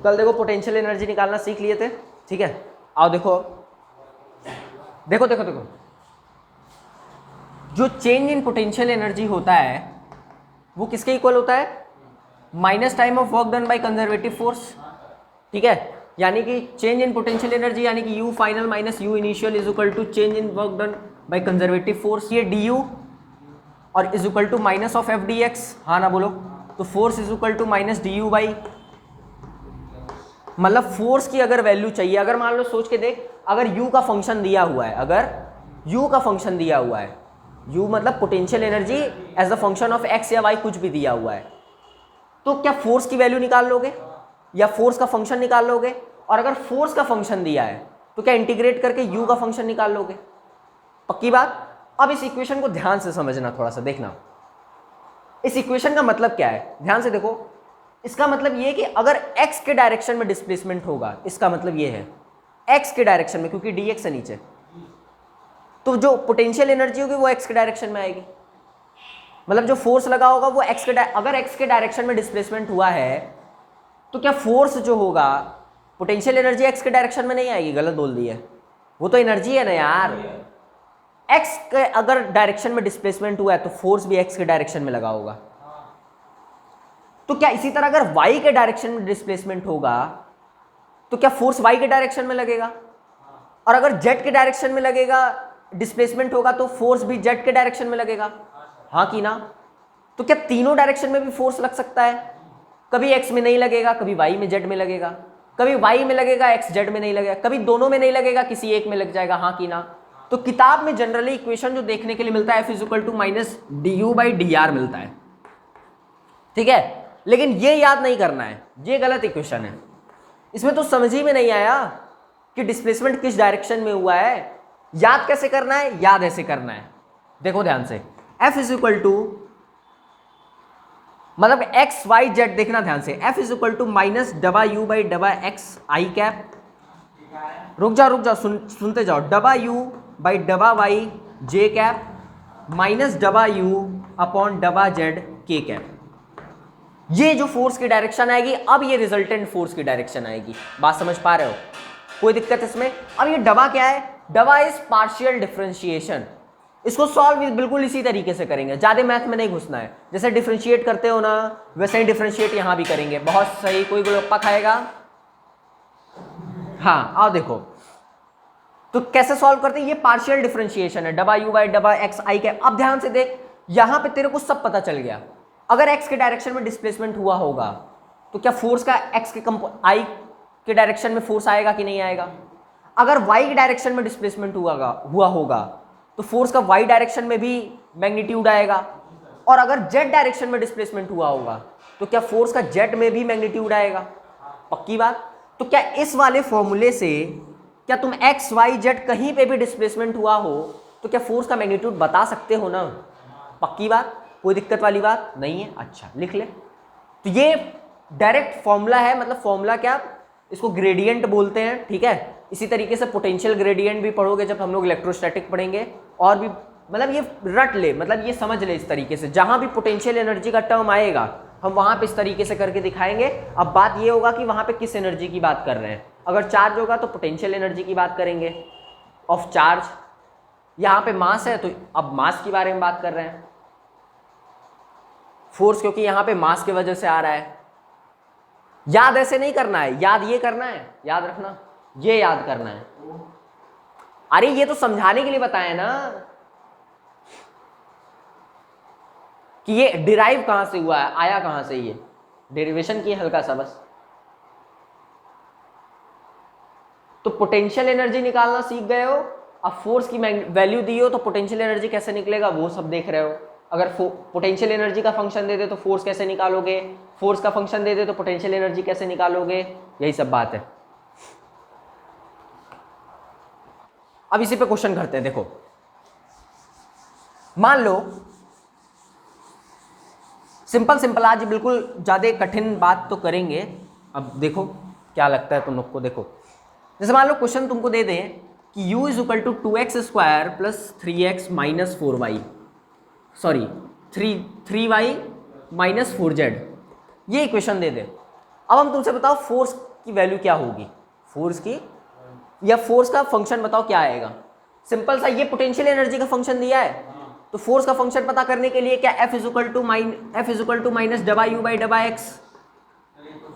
कल देखो potential energy निकालना सीख लिए थे, ठीक है। आओ देखो देखो देखो देखो, जो चेंज इन पोटेंशियल एनर्जी होता है वो किसके इक्वल होता है? Minus time of work done by conservative force, ठीक है। यानी कि चेंज इन पोटेंशियल एनर्जी यानी कि U final minus U initial is equal to change in work done by conservative force, ये डी यू और is equal to minus of F D X, हाँ ना बोलो। तो force is equal to minus D you by, मतलब force की अगर value चाहिए, अगर मान लो सोच के देख, अगर u का फंक्शन दिया हुआ है, अगर u का फंक्शन दिया हुआ है, u मतलब potential energy as a function of x या y कुछ भी दिया हुआ है, तो क्या फोर्स की वैल्यू निकाल लोगे या फोर्स का फंक्शन निकाल लोगे? और अगर फोर्स का फंक्शन दिया है तो क्या इंटीग्रेट करके u का फंक्शन निकाल लोगे? पक्की बात। अब इस इक्वेशन को ध्यान से समझना, थोड़ा सा देखना, इस इक्वेशन का मतलब क्या है, ध्यान से देखो। इसका मतलब ये कि अगर x के डायरेक्शन में डिस्प्लेसमेंट होगा, इसका मतलब ये है x के डायरेक्शन में, क्योंकि dx है नीचे, तो जो पोटेंशियल एनर्जी होगी वो x के डायरेक्शन में आएगी। मतलब जो फोर्स लगा होगा वो अगर x के डायरेक्शन में डिस्प्लेसमेंट हुआ है तो क्या फोर्स जो होगा, पोटेंशियल एनर्जी x के डायरेक्शन में नहीं आएगी? गलत बोल दी है, वो तो एनर्जी है ना यार। x के अगर डायरेक्शन में डिस्प्लेसमेंट हुआ है तो फोर्स भी x के डायरेक्शन में लगा होगा। तो क्या इसी तरह अगर y के डायरेक्शन में डिस्प्लेसमेंट होगा तो क्या फोर्स y के डायरेक्शन में लगेगा? और अगर z के डायरेक्शन में लगेगा, डिस्प्लेसमेंट होगा, तो फोर्स भी z के डायरेक्शन में लगेगा, हाँ कि ना? तो क्या तीनों डायरेक्शन में भी फोर्स लग सकता है? कभी x में नहीं लगेगा, कभी y में, z में लगेगा, कभी y में लगेगा, x z में नहीं लगेगा, कभी दोनों में नहीं लगेगा, किसी एक में लग जाएगा, हाँ कि ना? तो किताब में जनरली इक्वेशन जो देखने के लिए मिलता है f is equal to minus D you by d r मिलता है, ठीक है। लेकिन ये याद नहीं करना है, ये गलत इक्वेशन है। इसमें तो समझ ही में नहीं आया कि डिस्प्लेसमेंट किस डायरेक्शन में हुआ है। याद कैसे करना है? याद ऐसे करना है, देखो ध्यान से। F इज इक्वल टू, मतलब एक्स वाई जेड, देखना ध्यान से। F is equal to minus डबा यू बाई डबा एक्स आई कैप, रुक जाओ सुनते जाओ, डबा यू बाई डबा वाई जे कैप माइनस डबा यू अपॉन डबा जेड के कैप। ये जो फोर्स की डायरेक्शन आएगी, अब ये रिजल्टेंट फोर्स की डायरेक्शन आएगी। बात समझ पा रहे हो? कोई दिक्कत इसमें? अब ये डबा क्या है? डबा इज पार्शियल डिफरेंशिएशन। इसको सॉल्व बिल्कुल इसी तरीके से करेंगे, ज्यादा मैथ में नहीं घुसना है। जैसे डिफरेंशिएट करते हो ना, वैसे ही डिफरेंशिएट यहां भी करेंगे। बहुत सही, कोई गोलगप्पा खाएगा? हाँ, आओ देखो तो कैसे सॉल्व करते हैं। ये पार्शियल डिफरेंशिएशन है, डबा यू बाई डबा एक्स आई के। अब ध्यान से देख, यहां पे तेरे को सब पता चल गया। अगर x के डायरेक्शन में डिस्प्लेसमेंट हुआ होगा तो क्या फोर्स का x के i के डायरेक्शन में फोर्स आएगा कि नहीं आएगा? अगर y के डायरेक्शन में डिस्प्लेसमेंट हुआ होगा तो फोर्स का y डायरेक्शन में भी मैग्नीट्यूड आएगा। और अगर z डायरेक्शन में डिस्प्लेसमेंट हुआ होगा तो क्या फोर्स का z में भी मैग्नीट्यूड आएगा? पक्की बात। तो क्या इस वाले फॉर्मूले से क्या तुम x y z कहीं पे भी डिस्प्लेसमेंट हुआ हो तो क्या फोर्स का मैग्नीट्यूड बता सकते हो ना? पक्की बात, कोई दिक्कत वाली बात नहीं है। अच्छा, लिख ले। तो ये डायरेक्ट फॉर्मूला है, मतलब फॉर्मूला क्या, इसको ग्रेडियंट बोलते हैं, ठीक है। इसी तरीके से पोटेंशियल ग्रेडियंट भी पढ़ोगे जब हम लोग इलेक्ट्रोस्टैटिक पढ़ेंगे। और भी मतलब ये रट ले, मतलब ये समझ ले इस तरीके से, जहां भी पोटेंशियल एनर्जी का टर्म आएगा हम वहां पे इस तरीके से करके दिखाएंगे। अब बात ये होगा कि वहां पे किस एनर्जी की बात कर रहे हैं। अगर चार्ज होगा तो पोटेंशियल एनर्जी की बात करेंगे ऑफ चार्ज। यहाँ पे मास है तो अब मास के बारे में बात कर रहे हैं। फोर्स क्योंकि यहां पे मास की वजह से आ रहा है। याद ऐसे नहीं करना है, याद ये करना है, याद रखना, ये याद करना है। अरे ये तो समझाने के लिए बताया ना कि ये डिराइव कहां से हुआ है, आया कहां से, ये डेरिवेशन की हल्का सा बस। तो पोटेंशियल एनर्जी निकालना सीख गए हो। अब फोर्स की वैल्यू दी हो तो पोटेंशियल एनर्जी कैसे निकलेगा वो सब देख रहे हो। अगर पोटेंशियल एनर्जी का फंक्शन दे दे तो फोर्स कैसे निकालोगे, फोर्स का फंक्शन दे दे तो पोटेंशियल एनर्जी कैसे निकालोगे, यही सब बात है। अब इसी पे क्वेश्चन करते हैं। देखो, मान लो सिंपल आज बिल्कुल ज्यादा कठिन बात तो करेंगे। अब देखो क्या लगता है तुम लोग को। देखो, जैसे मान लो क्वेश्चन तुमको दे दें कि u is equal to 2x square plus 3x minus 4y, sorry 3y minus 4z, ये इक्वेशन दे दे। अब हम तुमसे बताओ फोर्स की वैल्यू क्या होगी, फोर्स की, या फोर्स का फंक्शन बताओ क्या आएगा। सिंपल सा, ये पोटेंशियल एनर्जी का फंक्शन दिया है, तो फोर्स का फंक्शन पता करने के लिए क्या F is equal to minus डबा यू बाई डबा एक्स,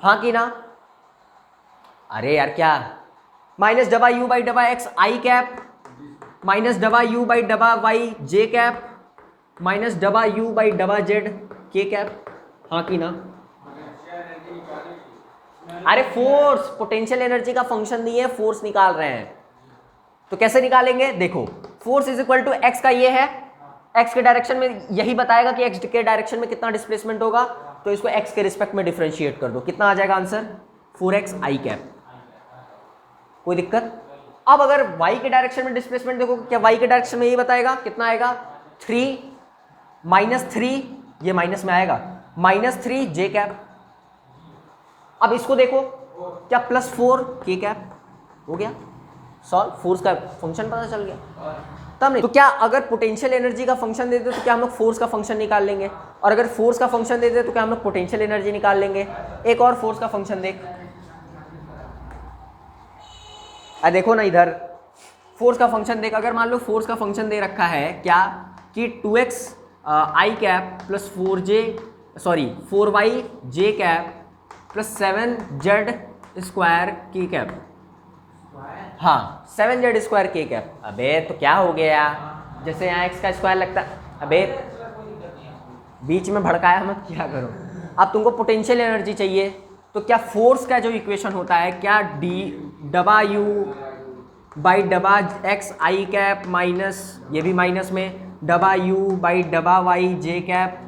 हाँ कि ना। अरे यार क्या, माइनस डबा यू बाई डबा एक्स आई कैप माइनस डबा यू बाई डबा वाई जे कैप माइनस डबा यू बाई डबा जेड के कैप, हाँ कि ना। अरे फोर्स, पोटेंशियल एनर्जी का फंक्शन दिए है, फोर्स निकाल रहे हैं, तो कैसे निकालेंगे, देखो force is equal to x का ये है, एक्स के डायरेक्शन में यही बताएगा कि एक्स के डायरेक्शन में कितना डिस्प्लेसमेंट होगा, तो इसको एक्स के रिस्पेक्ट में डिफरेंशिएट कर दो, कितना आ जाएगा आंसर 4x आई कैप, कोई दिक्कत। अब अगर y के डायरेक्शन में डिस्प्लेसमेंट देखो, क्या y के डायरेक्शन में यही बताएगा, कितना आएगा 3 माइनस 3, ये माइनस में आएगा माइनस 3 जे कैप। अब इसको देखो, क्या प्लस 4 के कैप, हो गया सॉल्व, फोर्स का फंक्शन पता चल गया तब नहीं। तो क्या अगर पोटेंशियल एनर्जी का फंक्शन देते तो क्या हम लोग फोर्स का फंक्शन निकाल लेंगे, और अगर फोर्स का फंक्शन देते तो क्या हम लोग पोटेंशियल एनर्जी निकाल लेंगे। एक और फोर्स का फंक्शन देख, देखो ना इधर फोर्स का फंक्शन देख, अगर मान लो फोर्स का फंक्शन दे रखा है क्या कि 2x आई कैप प्लस 4y जे कैप प्लस 7z स्क्वायर के कैप, हाँ 7z स्क्वायर के कैप। अबे तो क्या हो गया, जैसे यहाँ x का स्क्वायर लगता, अबे बीच में भड़काया मत, क्या करो। अब तुमको पोटेंशियल एनर्जी चाहिए, तो क्या फोर्स का जो इक्वेशन होता है क्या डी डबा यू बाई डबा एक्स आई कैप माइनस, ये भी माइनस में डबा यू बाई डबा वाई जे कैप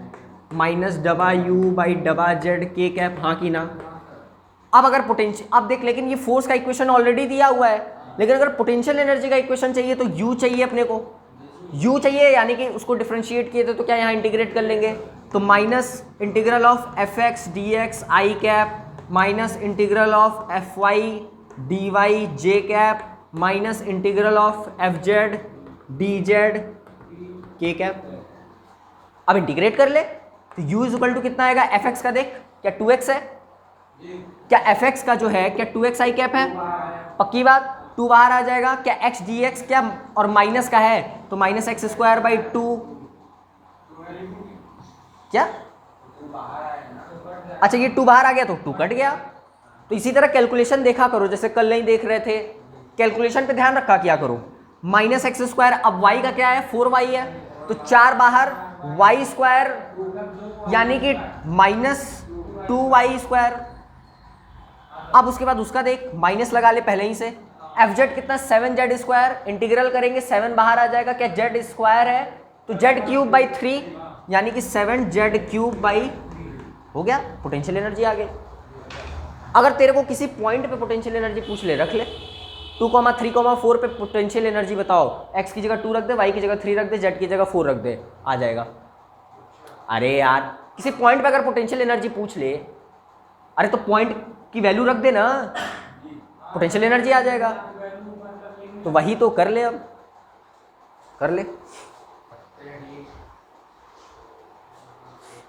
माइनस डबा यू बाई डबा जेड के कैप, हाँ कि ना। अब अगर पोटेंशियल, अब देख, लेकिन ये फोर्स का इक्वेशन ऑलरेडी दिया हुआ है, लेकिन अगर पोटेंशियल एनर्जी का इक्वेशन चाहिए तो u चाहिए अपने को, u चाहिए, यानी कि उसको डिफरेंशिएट किए थे तो क्या यहाँ इंटीग्रेट कर लेंगे, तो minus integral of f x d x i cap minus integral of f y d y j cap minus integral of f z d z k cap. अब इंटीग्रेट कर ले, तो u इज इक्वल टू कितना आएगा, F x का देख, क्या 2x है, क्या एफ एक्स का जो है क्या 2x आई कैप है, पक्की बात, 2 बाहर आ जाएगा, क्या x dx क्या, और माइनस का है तो माइनस एक्स स्क्वायर बाई 2, क्या अच्छा ये 2 बाहर आ गया तो 2 कट गया। तो इसी तरह कैलकुलेशन देखा करो, जैसे कल नहीं देख रहे थे, कैलकुलेशन पे ध्यान रखा क्या करो, माइनस एक्स स्क्वायर, अब y का क्या है 4y है, तो 4 बाहर y स्क्वायर यानी कि माइनस 2y स्क्वायर। अब उसके बाद उसका देख, माइनस लगा ले पहले ही से, एफ जेड कितना 7z स्क्वायर, इंटीग्रल करेंगे 7 बाहर आ जाएगा, क्या z स्क्वायर है तो z क्यूब बाई 3 यानी कि 7z क्यूब बाई, हो गया पोटेंशियल एनर्जी आ गई। अगर तेरे को किसी पॉइंट पे पोटेंशियल एनर्जी पूछ ले, रख ले 2,3,4 पे पोटेंशियल एनर्जी बताओ, x की जगह 2 रख दे, y की जगह 3 रख दे, z की जगह 4 रख दे, आ जाएगा। अरे यार किसी पॉइंट पे अगर पोटेंशियल एनर्जी पूछ ले, अरे तो पॉइंट की वैल्यू रख दे ना, पोटेंशियल एनर्जी आ जाएगा। तो वही तो कर ले, अब कर ले।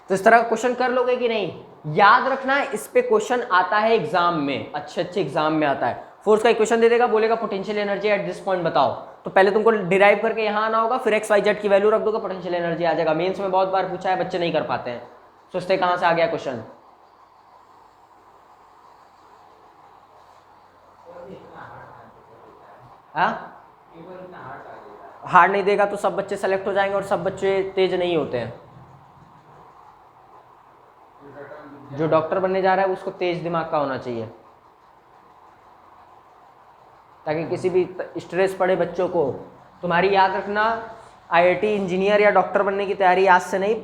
तो इस तरह का क्वेश्चन कर लोगे कि नहीं, याद रखना इस पे क्वेश्चन आता है एग्जाम में, अच्छे अच्छे एग्जाम में आता है। फोर्स का इक्वेशन दे देगा, बोलेगा potential energy at this point बताओ, तो पहले तुमको डिराइव करके यहाँ आना होगा, फिर एक्स वाई जेड की वैल्यू रख दोगे, पोटेंशियल एनर्जी आ जाएगा। मेंस में बहुत बार पूछा है, बच्चे नहीं कर पाते हैं, सोचते कहाँ से आ गया क्वेश्चन। हार्ड नहीं देगा तो सब बच्चे सेलेक्ट हो जाएंगे, और सब बच्चे तेज नहीं होते हैं। जो डॉक्टर बनने जा रहा है उसको तेज दिमाग का होना चाहिए, ताकि किसी भी स्ट्रेस पड़े बच्चों को। तुम्हारी याद रखना, आईआईटी इंजीनियर या डॉक्टर बनने की तैयारी आज से नहीं,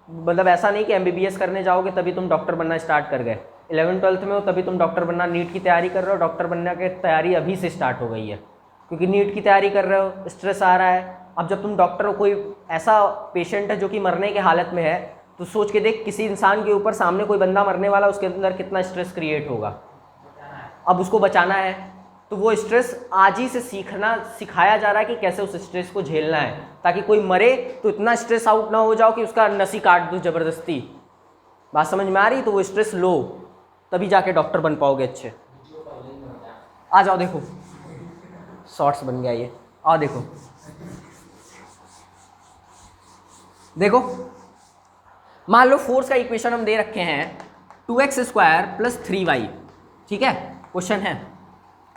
मतलब ऐसा नहीं कि एमबीबीएस करने जाओगे तभी तुम डॉक्टर बनना स्टार्ट कर गए, 11th-12th में हो तभी तुम डॉक्टर बनना, नीट की तैयारी कर रहे हो, डॉक्टर बनने की तैयारी अभी से स्टार्ट हो गई है, क्योंकि नीट की तैयारी कर रहे हो, स्ट्रेस आ रहा है। अब जब तुम डॉक्टर हो, कोई ऐसा पेशेंट है जो कि मरने के हालत में है, तो सोच के देख, किसी इंसान के ऊपर सामने कोई बंदा मरने वाला, उसके अंदर कितना स्ट्रेस क्रिएट होगा। अब उसको बचाना है, तो वो स्ट्रेस आज ही से सिखाया जा रहा है कि कैसे उस स्ट्रेस को झेलना है, ताकि कोई मरे तो इतना स्ट्रेस आउट ना हो जाओ कि उसका नस ही काट दो ज़बरदस्ती। बात समझ में आ रही? तो वो स्ट्रेस लो, तभी जाके डॉक्टर बन पाओगे अच्छे। आ जाओ देखो, शॉर्ट्स बन गया ये। आओ देखो, देखो मान लो फोर्स का इक्वेशन हम दे रखे हैं 2x² + 3y, ठीक है। क्वेश्चन है,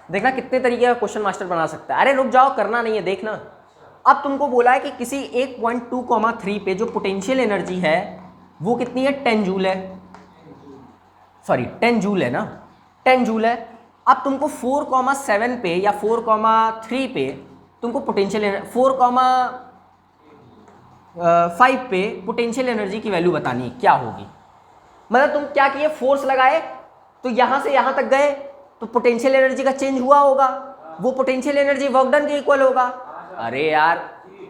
देखना कितने तरीके का क्वेश्चन मास्टर बना सकता है। अरे रुक जाओ, करना नहीं है, देखना। अब तुमको बोला है कि किसी एक पॉइंट 2,3 पे जो पोटेंशियल एनर्जी है वो कितनी है, 10 जूल है, सॉरी 10 जूल है ना, 10 जूल है। अब तुमको 4,7 पे या 4,3 पे तुमको पोटेंशियल 4,5 पे पोटेंशियल एनर्जी की वैल्यू बतानी है, क्या होगी। मतलब तुम क्या किए, फोर्स लगाए तो यहां से यहां तक गए तो पोटेंशियल एनर्जी का चेंज हुआ होगा, वो पोटेंशियल एनर्जी वर्क डन के इक्वल होगा। अरे यार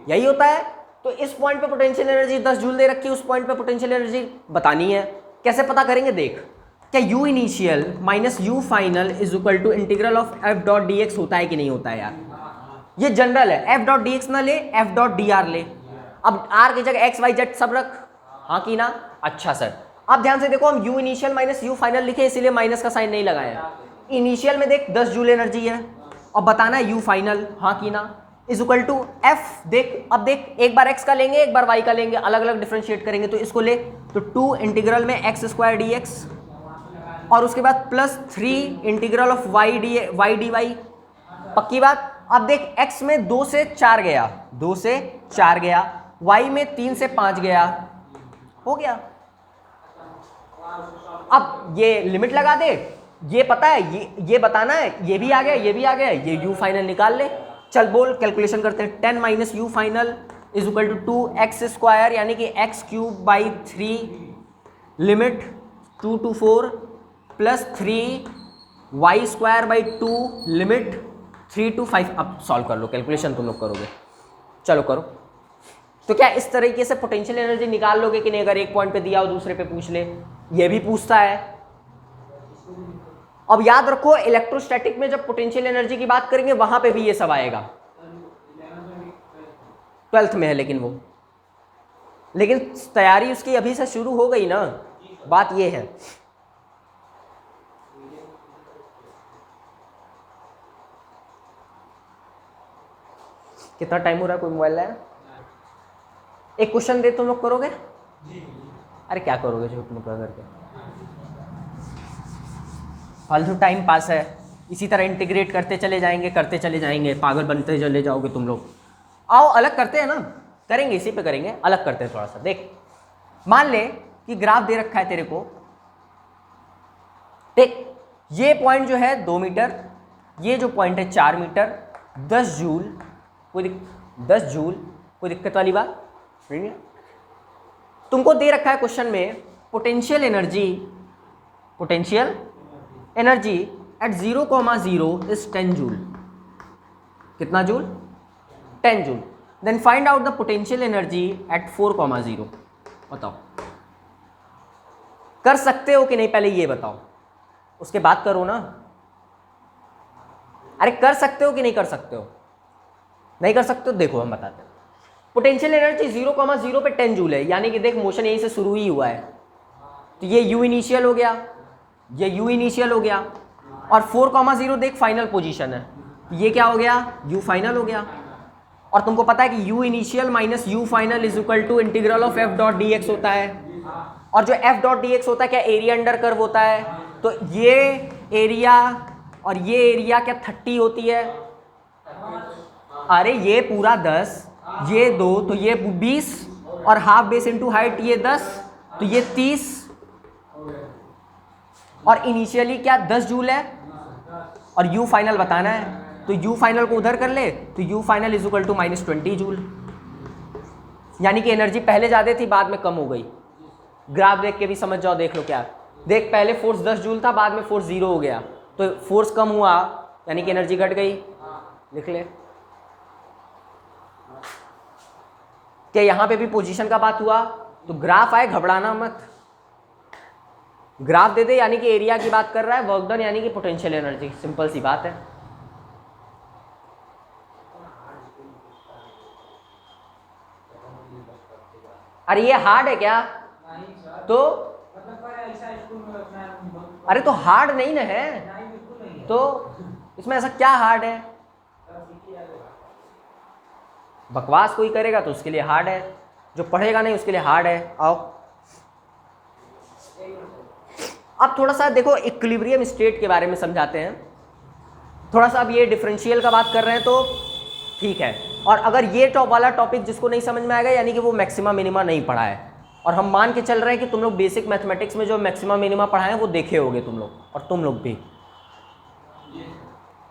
यही होता है। तो इस पॉइंट पे पोटेंशियल एनर्जी 10 जूल दे रखी है, उस पॉइंट पे पोटेंशियल एनर्जी बतानी है। कैसे पता करेंगे, देख, क्या u initial minus u final is equal to integral of f dot dx होता है कि नहीं होता है यार। ये जनरल है, f डॉट dx ना ले, f डॉट dr ले। अब r की जगह x y z सब रख, हाँ की ना। अच्छा सर, अब ध्यान से देखो, हम u initial minus u final लिखे इसलिए माइनस का साइन नहीं लगाया। इनिशियल में देख 10 जूल एनर्जी है और बताना है u फाइनल, हाँ की ना, इज इक्वल टू f। देख अब देख, एक बार x का लेंगे एक बार y का लेंगे, अलग अलग डिफरेंशिएट करेंगे। तो इसको ले तो 2 इंटीग्रल में x² dx और उसके बाद +3 इंटीग्रल ऑफ y dy, पक्की बात। अब देख x में 2 से 4 गया, 2 से 4 गया, y में 3 से 5 गया, हो गया। अब ये लिमिट लगा दे, ये पता है, ये बताना है, ये भी आ गया, ये भी आ गया, ये u फाइनल निकाल ले। चल बोल, कैलकुलेशन करते हैं। 10 minus u final is equal to 2x² यानी कि x³ 3 limit 2 to 4 plus 3y² 2 limit 3 to 5। अब सॉल्व कर लो, कैलकुलेशन तुम लोग करोगे, चलो करो। तो क्या इस तरीके से पोटेंशियल एनर्जी निकाल लोगे कि नहीं, अगर एक पॉइंट पे दिया हो दूसरे पे पूछ ले, ये भी पूछता है। अब याद रखो, इलेक्ट्रोस्टैटिक में जब पोटेंशियल एनर्जी की बात करेंगे वहां पे भी ये सब आएगा, 12th में है लेकिन वो, लेकिन तैयारी उसकी अभी से शुरू हो गई ना, बात ये है। कितना टाइम हो रहा है, कोई मोबाइल है? एक क्वेश्चन दे, तुम लोग करोगे? अरे क्या करोगे जो तुम लोग करके, फालतू टाइम पास है। इसी तरह इंटीग्रेट करते चले जाएंगे, करते चले जाएंगे, पागल बनते चले जाओगे तुम लोग। आओ अलग करते हैं ना, करेंगे इसी पे करेंगे, अलग करते हैं थोड़ा सा। देख मान ले कि ग्राफ दे रखा है तेरे को, देख ये पॉइंट जो है 2 मीटर, ये जो पॉइंट है 4 मीटर, 10 जूल, 10 जूल, कोई दिक्कत वाली बात नहीं है। तुमको दे रखा है क्वेश्चन में potential energy at 0,0 is 10 joule. कितना joule? 10 joule. Then find out the potential energy at 4,0। बताओ कर सकते हो कि नहीं, पहले ये बताओ, उसके बाद करो ना। अरे कर सकते हो कि नहीं कर सकते हो? नहीं कर सकते हो, देखो हम बताते हैं। पोटेंशियल एनर्जी 0,0 पे 10 जूल है, यानी कि देख मोशन यहीं से शुरू ही हुआ है, तो ये u इनिशियल हो गया, ये u इनिशियल हो गया, और 4,0 देख फाइनल पोजीशन है, ये क्या हो गया, u फाइनल हो गया। और तुमको पता है कि u initial minus u final is equal to integral of f dot dx होता है, और जो f डॉट dx होता है क्या, एरिया अंडर कर्व होता है। तो ये एरिया और ये एरिया क्या 30 होती है, अरे ये पूरा 10, ये 2, तो ये 20, और हाफ बेस इंटू हाइट ये 10, तो ये 30, और इनिशियली क्या 10 जूल है, और u फाइनल बताना है, तो u फाइनल को उधर कर ले, तो u final is equal to -20 joule, यानी कि एनर्जी पहले ज़्यादा थी बाद में कम हो गई। ग्राफ देख के भी समझ जाओ, देख लो क्या, देख पहले फोर्स 10 जूल था, बाद में फोर्स 0 हो गया, तो फोर्स कम हुआ यानी कि एनर्जी घट गई। लिख ले, क्या यहाँ पे भी पोजीशन का बात हुआ, तो ग्राफ आए घबराना मत, ग्राफ दे दे यानी कि एरिया की बात कर रहा है, वर्क डन यानी कि पोटेंशियल एनर्जी, सिंपल सी बात है। अरे ये हार्ड है क्या? तो अरे तो हार्ड नहीं ना है, तो इसमें ऐसा क्या हार्ड है? बकवास कोई करेगा तो उसके लिए हार्ड है, जो पढ़ेगा नहीं उसके लिए हार्ड है। आओ अब थोड़ा सा देखो इक्विलिब्रियम स्टेट के बारे में समझाते हैं थोड़ा सा। अब ये डिफरेंशियल का बात कर रहे हैं तो ठीक है, और अगर ये टॉप वाला टॉपिक जिसको नहीं समझ में आएगा यानी कि वो मैक्सिमा मिनिमा नहीं पढ़ा है, और हम मान के चल रहे हैं कि तुम लोग बेसिक मैथमेटिक्स में जो मैक्सिमा मिनिमा पढ़ाए हैं वो देखे होगे तुम लोग, और तुम लोग भी।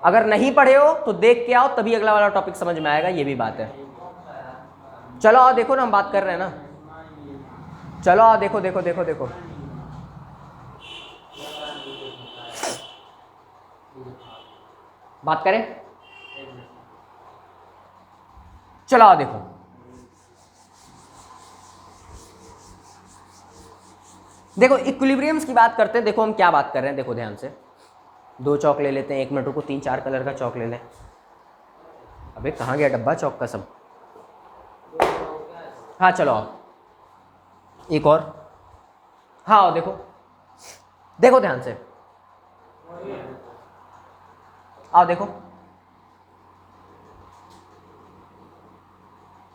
अगर नहीं पढ़े हो तो देख के आओ, तभी अगला वाला टॉपिक समझ में आएगा, ये भी बात है। चलो आओ देखो ना, हम बात कर रहे हैं ना, चलो आओ देखो देखो देखो देखो। बात करें, चलो आओ देखो। देखो इक्विलिब्रियम्स की बात करते हैं। देखो हम क्या बात कर रहे हैं, देखो ध्यान से। 2 चौक ले लेते हैं, 1 मिनट को 3-4 कलर का चौक ले लें। अबे कहाँ गया डब्बा चौक का सब? हाँ चलो आओ, एक और। हाँ आओ देखो, देखो ध्यान से, आओ देखो।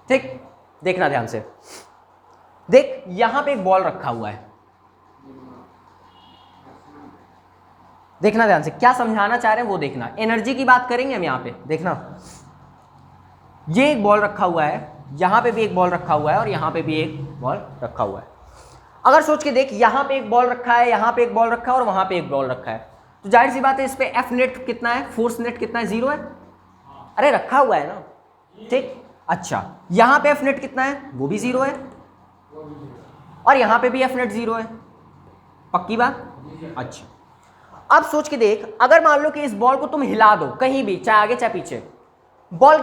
ठीक, देखना ध्यान से। देख यहां पे एक बॉल रखा हुआ है, देखना ध्यान से, क्या समझाना चाह रहे हैं वो देखना। एनर्जी की बात करेंगे हम यहां पे, देखना। ये एक बॉल रखा हुआ है, यहां पे भी एक बॉल रखा हुआ है, और यहां पे भी एक बॉल रखा हुआ है। अगर सोच के देख, यहां पे एक बॉल रखा है, यहां पे एक बॉल रखा है, और वहां पे एक बॉल रखा है, तो जाहिर सी बात है इस पे एफ नेट कितना है, फोर्स नेट कितना है? 0 है। अरे रखा हुआ है ना, ठीक। अच्छा, यहां पे एफ नेट कितना है? वो भी 0 है, और यहां पे भी एफ नेट 0 है। पक्की बात? अच्छा, अब सोच के देख, अगर मान लो कि इस बॉल को तुम हिला दो कहीं भी, चाहे आगे चाहे पीछे, बॉल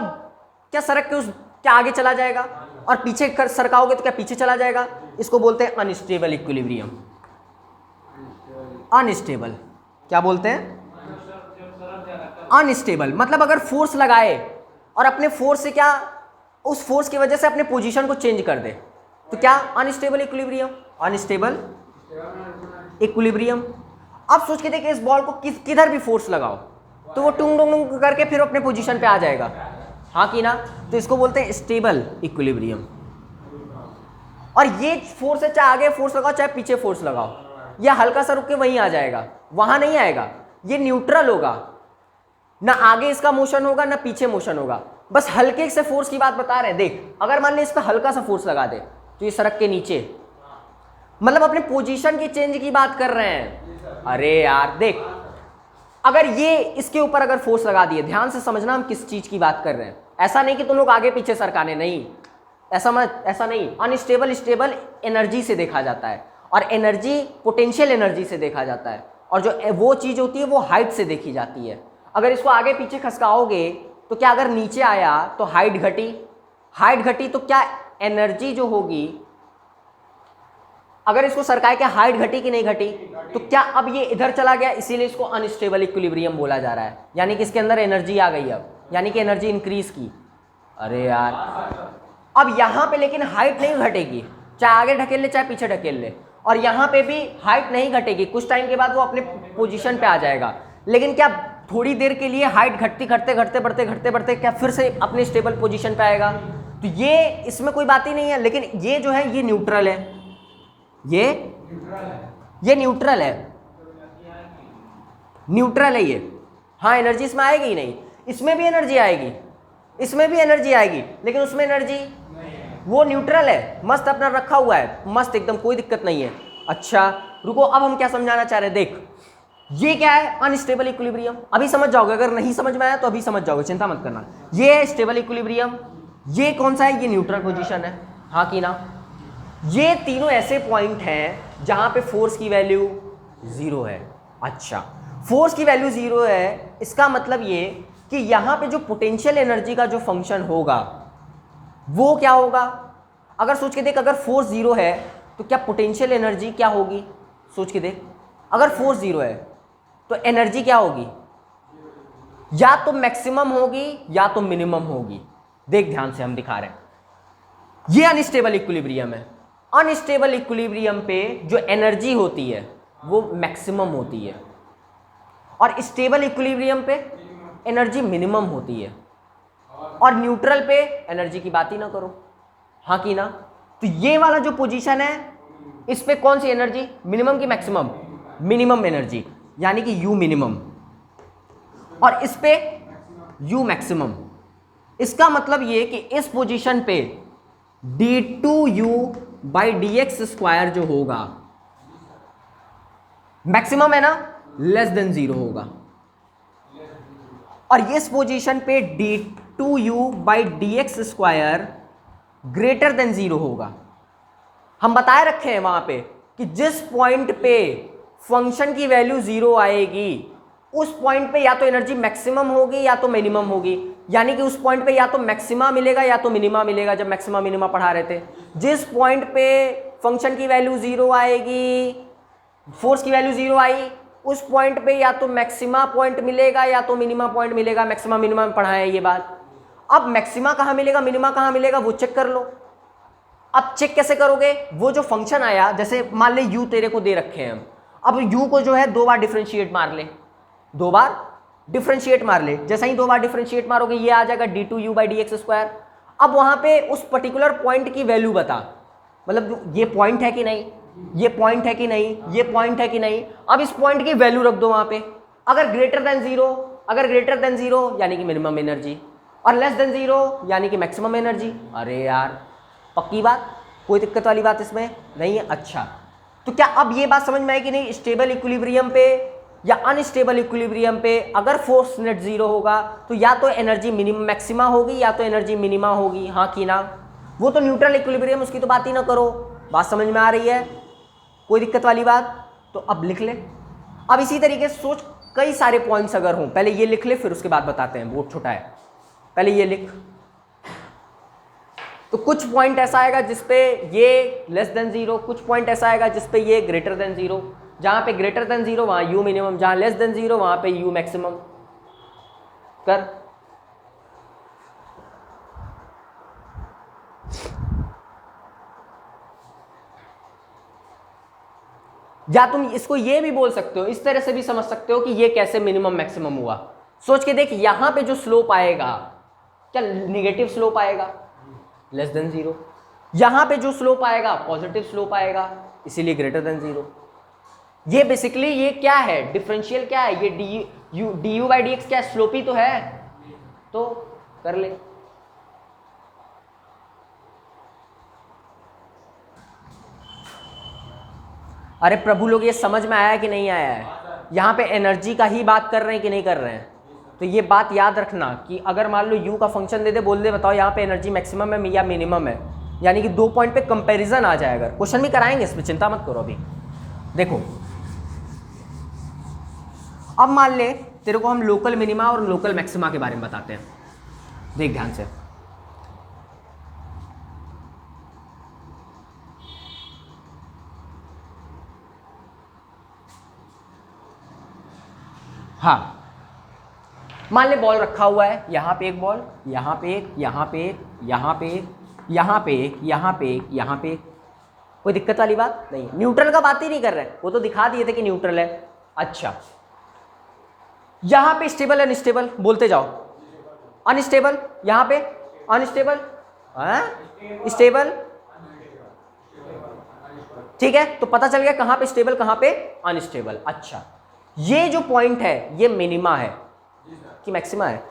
क्या सरक के उस क्या आगे चला जाएगा, और पीछे सरकाओगे तो क्या पीछे चला जाएगा? इसको बोलते हैं अनस्टेबल इक्विलिब्रियम। अनस्टेबल क्या बोलते हैं? अनस्टेबल मतलब अगर फोर्स लगाए और अपने फोर्स से क्या, उस फोर्स की वजह से अपने पोजीशन को चेंज कर दे, तो क्या? Unstable equilibrium. Unstable equilibrium. अब सोच के देखिए, इस बॉल को किधर भी फोर्स लगाओ तो वो टुंग टुंग करके फिर अपने पोजीशन पे आ जाएगा, हाँ कि ना? तो इसको बोलते हैं स्टेबल इक्विलिब्रियम। और ये फोर्स है, चाहे आगे फोर्स लगाओ चाहे पीछे फोर्स लगाओ, या हल्का सा रुक के वहीं आ जाएगा, वहां नहीं आएगा। ये न्यूट्रल होगा, ना आगे इसका मोशन होगा ना पीछे मोशन होगा, बस हल्के से फोर्स की बात बता रहे हैं। देख अगर मान ले इस पर हल्का सा फोर्स लगा दे तो ये सड़क के नीचे, मतलब अपने पोजीशन की चेंज की बात कर रहे हैं। अरे यार देख, अगर ये इसके ऊपर अगर फोर्स लगा दिए, ध्यान से समझना हम किस चीज की बात कर रहे हैं। ऐसा नहीं कि तुम लोग आगे पीछे सरकाने, नहीं, ऐसा नहीं। अनस्टेबल स्टेबल एनर्जी से देखा जाता है, और एनर्जी पोटेंशियल एनर्जी से देखा जाता है, और जो वो चीज होती है वो हाइट से देखी जाती है। अगर इसको आगे पीछे खसकाओगे तो क्या, अगर नीचे आया तो हाइट घटी तो क्या एनर्जी जो होगी, अगर इसको सरकाए क्या हाइट घटी कि नहीं घटी? तो क्या अब ये इधर चला गया, इसीलिए इसको अनस्टेबल इक्विलिब्रियम बोला जा रहा है। यानी कि इसके अंदर एनर्जी आ गई अब, यानी कि एनर्जी इंक्रीज की। अरे यार, अब यहां पे लेकिन हाइट नहीं घटेगी, चाहे आगे ढकेल ले चाहे पीछे ढकेल ले, और यहां पे भी हाइट नहीं घटेगी। कुछ टाइम के बाद वो अपने पोजीशन पे आ जाएगा, लेकिन क्या थोड़ी देर के लिए हाइट घटते बढ़ते क्या फिर से अपने स्टेबल पोजीशन पे आएगा? तो ये इसमें कोई बात ही नहीं है। लेकिन ये जो है ये न्यूट्रल है, ये न्यूट्रल है ये। हाँ एनर्जी इसमें आएगी ही नहीं, इसमें भी एनर्जी आएगी, इसमें भी एनर्जी आएगी, लेकिन उसमें एनर्जी, वो न्यूट्रल है, मस्त अपना रखा हुआ है, मस्त एकदम, कोई दिक्कत नहीं है। अच्छा रुको, अब हम क्या समझाना चाह रहे हैं, देख ये क्या है? Unstable equilibrium. अभी समझ जाओगे, अगर नहीं समझ में आया तो अभी समझ जाओगे, चिंता मत करना। ये है स्टेबल इक्विलिब्रियम, ये कौन सा है? ये न्यूट्रल पोजीशन है, हाँ कि ना? ये तीनों ऐसे पॉइंट हैं जहां पे फोर्स की वैल्यू 0 है। अच्छा, फोर्स की वैल्यू 0 है, इसका मतलब ये कि यहां पे जो पोटेंशियल एनर्जी का जो फंक्शन होगा वो क्या होगा? अगर सोच के देख, अगर फोर्स 0 है तो क्या पोटेंशियल एनर्जी क्या होगी? सोच के देख, अगर फोर्स 0 है तो एनर्जी क्या होगी? या तो मैक्सिमम होगी या तो मिनिमम होगी। देख ध्यान से हम दिखा रहे हैं, ये अनस्टेबल इक्विलिब्रियम है। अनस्टेबल इक्विलिब्रियम पे जो एनर्जी होती है वो मैक्सिमम होती है, और स्टेबल इक्विलिब्रियम पे एनर्जी मिनिमम होती है, और न्यूट्रल पे एनर्जी की बात ही ना करो, हाँ कि ना। तो ये वाला जो पोजीशन है इस पे कौन सी एनर्जी, मिनिमम की मैक्सिमम, मिनिमम एनर्जी, यानी कि यू मिनिमम, और इस पे यू मैक्सिमम। इसका मतलब ये कि इस पोजीशन पे d2u by d x square जो होगा मैक्सिमम है ना, लेस देन 0 होगा, और इस पोजीशन पे d2u by d x square greater than 0 होगा। हम बताए रखे हैं वहां पे कि जिस पॉइंट पे फंक्शन की वैल्यू 0 आएगी उस पॉइंट पे या तो एनर्जी मैक्सिमम होगी या तो मिनिमम होगी, यानी कि उस पॉइंट पे या तो मैक्सिमा मिलेगा या तो मिनिमा मिलेगा। जब मैक्सिमा मिनिमा पढ़ा रहे थे, जिस पॉइंट पे फंक्शन की वैल्यू 0 आएगी, फोर्स की वैल्यू 0 आई, उस पॉइंट पे या तो मैक्सिमा पॉइंट मिलेगा या तो मिनिमा पॉइंट मिलेगा। मैक्सिमा मिनिमा में पढ़ा है ये बात। अब मैक्सिमा कहाँ मिलेगा, मिनिमा कहाँ मिलेगा, वो चेक कर लो। अब चेक कैसे करोगे, वो जो फंक्शन आया, जैसे मान ले u तेरे को दे रखे हैं हम, अब u को जो है 2 बार डिफरेंशिएट मार ले, 2 बार डिफरेंशिएट मार ले। जैसा ही 2 बार डिफरेंशिएट मारोगे ये आ जाएगा d2u by d x square. अब वहां पे उस पर्टिकुलर पॉइंट की वैल्यू बता, मतलब ये पॉइंट है कि नहीं, ये पॉइंट है कि नहीं, ये पॉइंट है कि नहीं। अब इस पॉइंट की वैल्यू रख दो वहां पे, अगर ग्रेटर देन 0, अगर ग्रेटर देन 0 यानी कि मिनिमम एनर्जी, और लेस देन 0 यानी कि मैक्सिमम एनर्जी। अरे यार पक्की बात, कोई दिक्कत वाली बात इसमें नहीं है। अच्छा, तो क्या अब ये बात समझ में आई कि नहीं, स्टेबल इक्विलिब्रियम पे या अनस्टेबल इक्विलिब्रियम पे अगर फोर्स नेट 0 होगा तो या तो एनर्जी मिनिमम मैक्सिमा होगी या तो एनर्जी मिनिमा होगी, हाँ कि ना। वो तो न्यूट्रल इक्विलिब्रियम, उसकी तो बात ही ना करो। बात समझ में आ रही है, कोई दिक्कत वाली बात? तो अब लिख ले। अब इसी तरीके से सोच, कई सारे पॉइंट्स अगर हों, पहले ये लिख ले फिर उसके बाद बताते हैं, बहुत छोटा है, पहले ये लिख। तो कुछ पॉइंट ऐसा आएगा जिसपे ये लेस देन 0, कुछ पॉइंट ऐसा आएगा जिसपे ये ग्रेटर देन 0। जहां पे ग्रेटर देन 0 वहां u मिनिमम, जहां लेस देन 0 वहां पे u मैक्सिमम। कर या तुम इसको ये भी बोल सकते हो, इस तरह से भी समझ सकते हो कि ये कैसे मिनिमम मैक्सिमम हुआ। सोच के देख, यहां पे जो स्लोप आएगा क्या निगेटिव स्लोप आएगा, लेस देन 0। यहां पे जो स्लोप आएगा पॉजिटिव स्लोप आएगा, इसीलिए ग्रेटर देन 0। ये बेसिकली ये क्या है, डिफरेंशियल क्या है, ये D you by d x क्या है, स्लोपी तो है। तो कर ले। अरे प्रभु लोग, ये समझ में आया कि नहीं आया है? यहाँ पे एनर्जी का ही बात कर रहे हैं कि नहीं कर रहे हैं? तो ये बात याद रखना कि अगर मान लो u का फंक्शन दे दे, बोल दे बताओ यहाँ पे एनर्जी मैक्सिमम है या मिनिमम है, यानी कि 2 पॉइंट पे कंपैरिजन आ जाएगा। क्वेश्चन भी कराएंगे इसमें, चिंता मत करो। अभी देखो, अब मान ले तेरे को हम लोकल मिनिमा और लोकल मैक्सिमा के बारे में बताते हैं। देख ध्यान से, हाँ मान ले बॉल रखा हुआ है, यहाँ पे एक बॉल, यहाँ पे एक, यहाँ पे एक, यहाँ पे एक, यहाँ पे एक, यहाँ पे एक, यहाँ पे एक। कोई दिक्कत वाली बात नहीं। न्यूट्रल का बात ही नहीं कर रहे, वो तो दिखा दिए थे कि न्यूट्रल है। अच्छा, यहाँ पे स्टेबल अनस्टेबल बोलते जाओ। अनस्टेबल, यहाँ पे अनस्टेबल, स्टेबल, ठीक है। तो पता चल गया कहाँ पे स्टेबल कहाँ पे अनस्टेबल। अच्छा, ये जो पॉइंट है ये मिनिमा है कि मैक्सिमा है?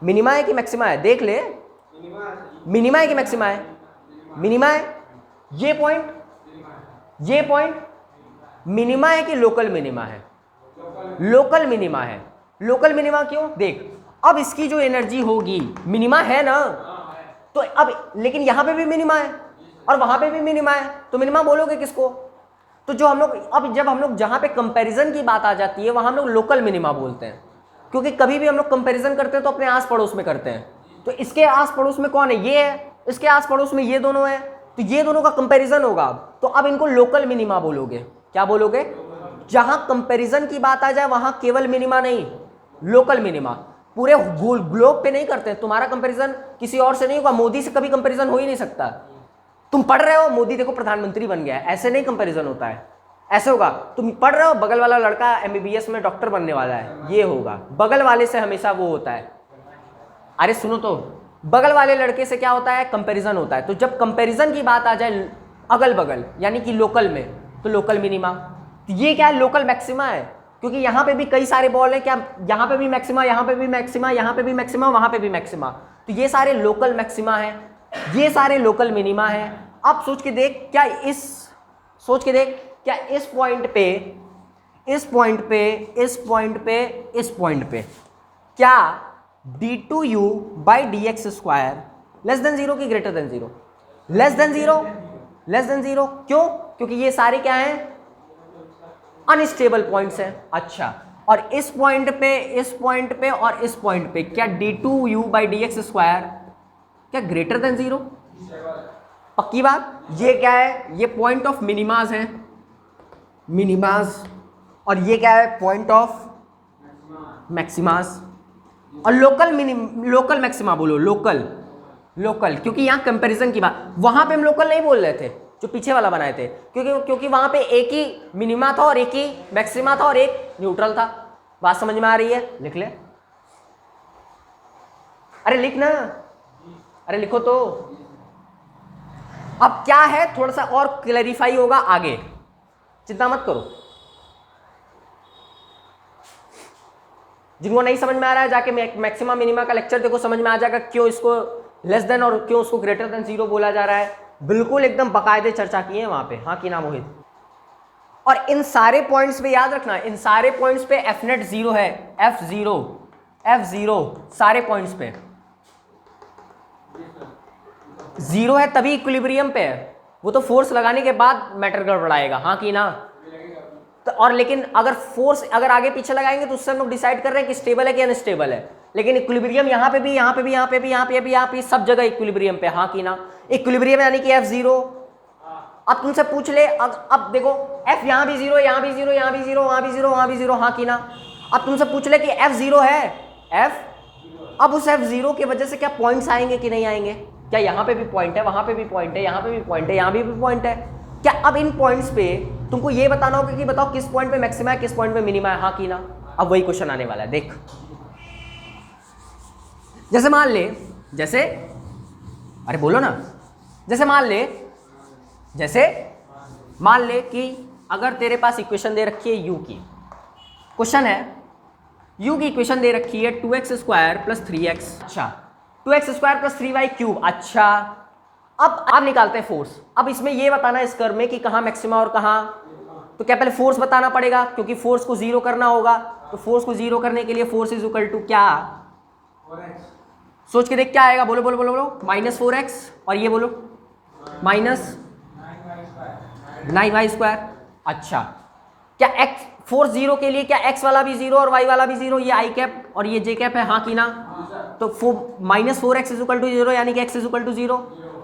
मिनिमा है कि मैक्सिमा है? देख ले, मिनिमा है कि मैक्सिमा है? मिनिमा है। ये पॉइंट मिनिमा है कि लोकल मिनिमा है? लोकल मिनिमा है। लोकल मिनिमा क्यों? देख, अब इसकी जो एनर्जी होगी मिनिमा है ना, तो अब लेकिन यहां पे भी मिनिमा है और वहां पे भी मिनिमा है, तो मिनिमा बोलोगे किसको? तो जो हम लोग अब जब हम लोग जहां पे कंपैरिजन की बात आ जाती है वहां हम लोग लोकल मिनिमा बोलते हैं, क्योंकि कभी भी हम लोग कंपैरिजन करते हैं तो अपने आस पड़ोस में करते हैं। तो इसके आस पड़ोस में कौन है? ये है। इसके आस पड़ोस में ये दोनों है, तो ये दोनों का कंपैरिजन होगा। तो अब इनको लोकल मिनिमा बोलोगे। क्या बोलोगे? जहां कंपैरिजन की बात आ जाए वहां केवल मिनिमा नहीं, लोकल मिनिमा। पूरे ग्लोब पे नहीं करते हैं। तुम्हारा कंपैरिजन किसी और से नहीं होगा। मोदी से कभी कंपैरिजन हो ही नहीं सकता। तुम पढ़ रहे हो मोदी देखो प्रधानमंत्री बन गया है, ऐसे नहीं कंपैरिजन होता है। ऐसे होगा, तुम पढ़ रहे हो बगल वाला लड़का एमबीबीएस में डॉक्टर बनने वाला है, ये होगा, बगल वाले से हमेशा वो होता है। अरे सुनो तो, बगल वाले लड़के से क्या होता है, कंपैरिजन होता है। तो जब कंपैरिजन की बात आ जाए अगल बगल यानी कि लोकल में, तो लोकल मिनिमा। तो ये क्या है, लोकल मैक्सिमा है, क्योंकि यहाँ पे भी कई सारे बॉल है, क्या यहाँ पे भी मैक्सिमा, यहाँ पे भी मैक्सिमा, यहाँ पे भी मैक्सिमा, वहाँ पे भी मैक्सिमा। तो ये सारे लोकल मैक्सिमा है, ये सारे लोकल मिनिमा है। अब सोच के देख, क्या सोच के देख, क्या इस पॉइंट पे, इस पॉइंट पे, इस पॉइंट पे, इस पॉइंट पे क्या d2u by d x square less than zero की greater than zero? Less than zero, less than zero. क्यों? क्योंकि ये सारे क्या हैं, अनस्टेबल पॉइंट्स हैं। अच्छा, और इस पॉइंट पे, इस पॉइंट पे और इस पॉइंट पे क्या d2u by d x square क्या ग्रेटर देन जीरो? पक्की बात। ये क्या है, ये पॉइंट ऑफ मिनिमाज है, मिनिमाज, और ये क्या है, पॉइंट ऑफ मैक्सिमास। और लोकल मैक्सिमा बोलो, लोकल, क्योंकि यहाँ कंपैरिजन की बात, वहां पे हम लोकल नहीं बोल रहे थे जो पीछे वाला बनाए थे, क्योंकि वहां पे एक ही मिनिमा था और एक ही मैक्सिमा था और एक न्यूट्रल था। बात समझ में आ रही है? लिख ले, अरे लिख ना, अरे लिखो तो। अब क्या है, थोड़ा सा और क्लैरिफाई होगा आगे, चिंता मत करो। जिनको नहीं समझ में आ रहा है जाके मैक्सिमा मिनिमा का लेक्चर देखो, समझ में आ जाएगा क्यों इसको लेस देन और क्यों उसको ग्रेटर देन जीरो बोला जा रहा है। बिल्कुल एकदम बकायदे चर्चा की है वहां पे। हाँ कि ना मोहित? और इन सारे पॉइंट्स पे याद रखना, इन सारे पॉइंट्स पे एफ नेट जीरो है, F0 सारे पॉइंट्स पे जीरो है, तभी इक्विलिब्रियम पे है। वो तो फोर्स लगाने के बाद मैटर गड़बड़ाएगा। हाँ कि ना? तो और लेकिन अगर फोर्स अगर आगे पीछे लगाएंगे तो उससे हम लोग डिसाइड कर रहे हैं कि स्टेबल है कि अनस्टेबल है। लेकिन इक्विलिब्रियम यहाँ पे भी, यहाँ पे भी, यहाँ पे भी, यहाँ पे भी, यहाँ पे सब जगह इक्विलिब्रियम पे। हाँ कि ना? इक्विलिब्रियम यानी कि F0। अब तुमसे पूछ ले, अब देखो F यहाँ भी जीरो, यहाँ भी जीरो, यहाँ भी जीरो, वहाँ भी जीरो, वहाँ भी जीरो। हाँ कि ना? अब तुमसे पूछ ले कि F0 है, अब उस F0 की वजह से क्या पॉइंट्स आएंगे कि नहीं आएंगे? क्या यहाँ पे भी पॉइंट है, वहाँ पे भी पॉइंट है, यहाँ पे भी पॉइंट है, यहाँ भी पॉइंट है? क्या अब इन पॉइंट्स पे तुमको ये बताना होगा कि बताओ किस पॉइंट पे मैक्सिमा है, किस पॉइंट पे मिनिमा है? हाँ कि ना? अब वही क्वेश्चन आने वाला है, देख। जैसे मान ले, जैसे, अरे बोलो ना, जैसे मान ले कि अगर तेरे पास इक्वेशन दे रखी है u की, क्वेश्चन है u की इक्वेशन दे रखी है 2x स्क्वायर प्लस 3x। अच्छा, 2x square plus 3y cube. अच्छा, अब निकालते हैं फोर्स। अब इसमें ये बताना है इस कर्व में कि कहाँ मैक्सिमा और कहाँ, तो क्या पहले फोर्स बताना पड़ेगा, क्योंकि फोर्स को जीरो करना होगा। तो फोर्स को जीरो करने के लिए फोर्स इज इक्वल टू क्या, सोच के देख क्या आएगा, बोलो बोलो बोलो बोलो, -4x, और ये बोलो -9y स्क्वायर। अच्छा, क्या x फोर्स जीरो के लिए क्या x वाला भी जीरो और y वाला भी जीरो, ये i कैप और ये j कैप है? हाँ कि ना? तो -4x is equal to zero यानी कि x is equal to zero,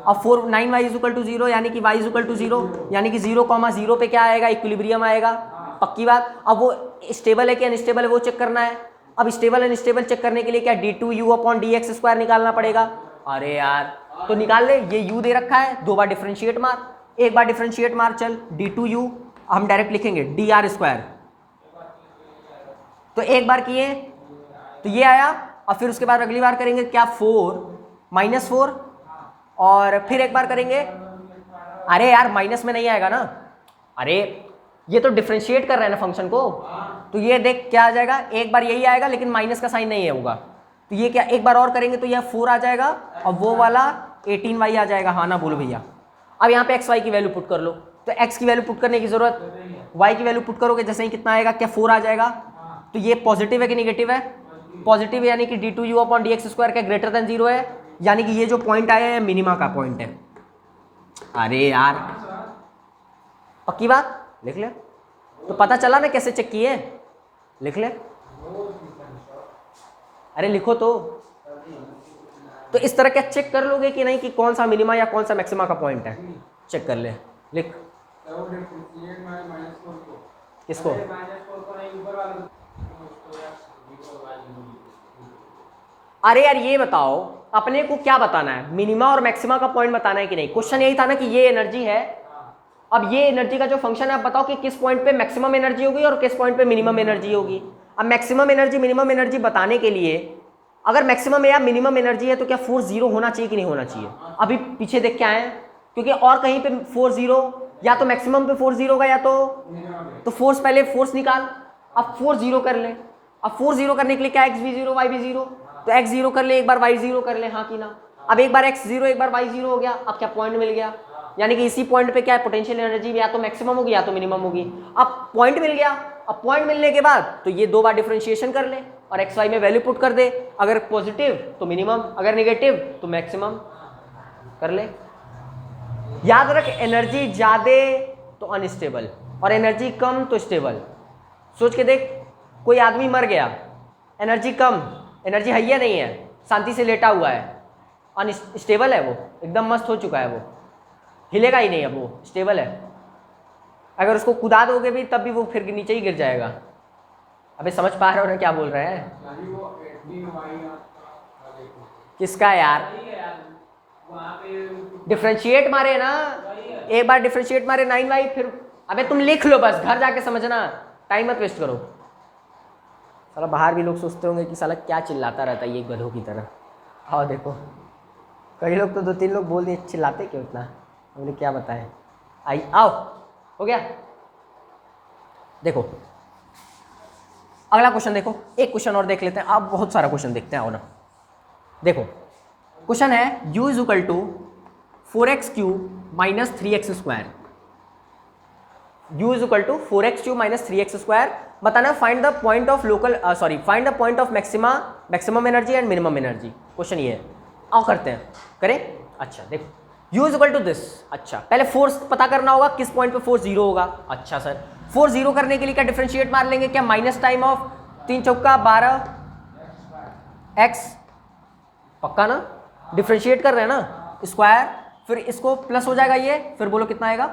और 9y is equal to zero यानी कि y is equal to zero, यानी कि 0,0 पे क्या आएगा, इक्विलिब्रियम आएगा। पक्की बात। अब वो स्टेबल है कि अनस्टेबल है वो चेक करना है। अब स्टेबल अनस्टेबल चेक करने के लिए क्या d2u अपॉन dx स्क्वायर निकालना पड़ेगा। अरे यार, तो निकाल ले, ये u दे रखा है, 2 बार डिफरेंशिएट मार, एक बार डिफरेंशिएट मार, चल d2u हम डायरेक्ट लिखेंगे dr स्क्वायर। तो एक बार किए तो ये आया, और फिर उसके बाद अगली बार करेंगे क्या, 4 और फिर एक बार करेंगे। अरे यार माइनस में नहीं आएगा ना, अरे ये तो डिफरेंशिएट कर रहे हैं ना फंक्शन को, तो ये देख क्या आ जाएगा, एक बार यही आएगा लेकिन माइनस का साइन नहीं होगा। तो ये क्या, एक बार और करेंगे तो यह 4 आ जाएगा और वो वाला 18y आ जाएगा। हाँ ना बोलो भैया? अब यहाँ पे xy की वैल्यू पुट कर लो, तो x की वैल्यू पुट करने की जरूरत, y की वैल्यू पुट करोगे जैसे ही कितना आएगा, क्या 4 आ जाएगा। तो ये पॉजिटिव है कि निगेटिव है? पॉजिटिव, यानी कि d2u अपॉन dx स्क्वायर क्या ग्रेटर देन 0 है, यानी कि ये जो पॉइंट आया है मिनिमा का पॉइंट है। अरे यार पक्की बात, लिख ले। तो पता चला ना कैसे चेक किए, लिख ले। अरे लिखो तो इस तरह क्या चेक कर लोगे कि नहीं कि कौन सा मिनिमा या कौन सा मैक्सिमा का पॉइंट है, चेक कर ले, लिख। किसको? अरे यार ये बताओ अपने को क्या बताना है, मिनिमा और मैक्सिमा का पॉइंट बताना है कि नहीं। क्वेश्चन यही था ना कि ये एनर्जी है, अब ये एनर्जी का जो फंक्शन है, आप बताओ कि किस पॉइंट पे मैक्सिमम एनर्जी होगी और किस पॉइंट पे मिनिमम एनर्जी होगी। अब मैक्सिमम एनर्जी मिनिमम एनर्जी बताने के लिए अगर मैक्सिमम या मिनिमम एनर्जी है तो क्या फोर्स जीरो होना चाहिए कि नहीं होना चाहिए? अभी पीछे देख के आए हैं, क्योंकि और कहीं पे फोर्स जीरो, या तो मैक्सिमम पे फोर्स जीरो होगा या तो फोर्स, पहले फोर्स निकाल, अब फोर्स जीरो कर ले। अब फोर्स जीरो करने के लिए क्या एक्स भी जीरो वाई भी जीरो, तो एक्स जीरो कर ले, एक बार वाई जीरो कर ले, हाँ कि ना। अब एक बार एक्स जीरो एक बार वाई जीरो हो गया, अब क्या पॉइंट मिल गया, यानी कि इसी पॉइंट पे क्या है पोटेंशियल एनर्जी या तो मैक्सिमम होगी या तो मिनिमम होगी। अब पॉइंट मिल गया, अब पॉइंट मिलने के बाद तो ये दो बार डिफरेंशिएशन कर ले और एक्स वाई में वैल्यू पुट कर दे, अगर पॉजिटिव तो मिनिमम, अगर नेगेटिव तो मैक्सिमम कर ले। याद रख, एनर्जी ज्यादा तो अनस्टेबल और एनर्जी कम तो स्टेबल। सोच के देख, कोई आदमी मर गया, एनर्जी कम, एनर्जी है या नहीं है, शांति से लेटा हुआ है, अनस्टेबल है, वो एकदम मस्त हो चुका है, वो हिलेगा ही नहीं, अब वो स्टेबल है। अगर उसको कुदा दोगे भी तब भी वो फिर नीचे ही गिर जाएगा। अबे समझ पा रहे हो ना क्या बोल रहे हैं? किसका यार? डिफरेंशिएट मारे ना, एक बार डिफरेंशिएट मारे 9y, फिर अबे तुम लिख लो, बस घर जाके समझना, टाइम मत वेस्ट करो। साला बाहर भी लोग सोचते होंगे कि साला क्या चिल्लाता रहता है ये गधों की तरह। आओ देखो, कई लोग तो 2-3 लोग बोल दिए चिल्लाते क्यों इतना, हमने क्या बताएं। आई आओ, हो गया। देखो अगला क्वेश्चन देखो, एक क्वेश्चन और देख लेते हैं, आप बहुत सारा क्वेश्चन देखते हैं, आओ ना। देखो क्वेश्चन है u is equal to 4x cube minus 3x square, u is equal to 4x cube minus 3x square. बताना find the point of local, sorry find the point of maxima, maximum energy and minimum energy. Question ये है, आओ करते हैं, करें। अच्छा देखो u is equal to this, अच्छा पहले फोर्स पता करना होगा, किस पॉइंट पे फोर्स जीरो होगा। अच्छा सर, फोर्स जीरो करने के लिए क्या डिफरेंशिएट मार लेंगे क्या, माइनस टाइम ऑफ 3 चौका 12 x, पक्का ना, डिफरेंशिएट कर रहे हैं ना, स्क्वायर, फिर इसको प्लस हो जाएगा ये, फिर बोलो कितना आएगा,